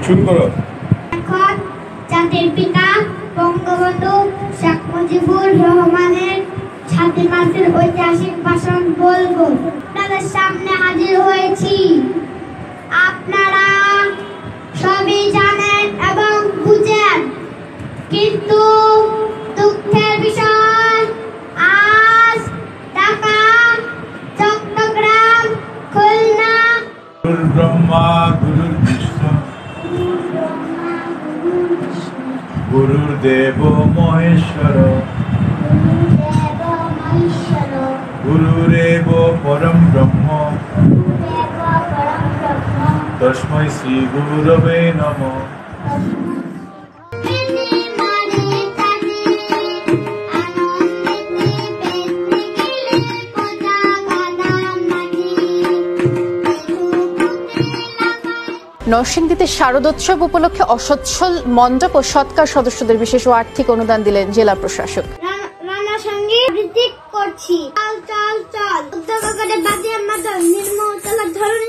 শুরু করো। এখন জাতির পিতা বঙ্গবন্ধু শেখ মুজিবুর রহমানের স্বাধীনতার ঐতিহাসিক ভাষণ বলবো। আপনাদের সামনে হাজির হয়েছি। আপনারা সবই জানেন এবং বুঝেন, কিন্তু দুঃখের বিষয় আজ ঢাকা, চট্টগ্রাম, খুলনা গুরুর ব্রহ্মা গুরুর বিষ্ণু গুরুর দেব মহেশ্বর গুরুরেব পরম ব্রহ্ম তস্मै শ্রী গুরবে নমঃ। নরসিংদীতে শারদোৎসব উপলক্ষে অসচ্ছল মণ্ডপ ও সৎকার সদস্যদের বিশেষ আর্থিক অনুদান দিলেন জেলা প্রশাসক। রানা সঙ্গে আবৃত্তি করছি, চল চল চল উদ্যোগ করে বাজিয়ে মাদল নির্মল চলার ধরনের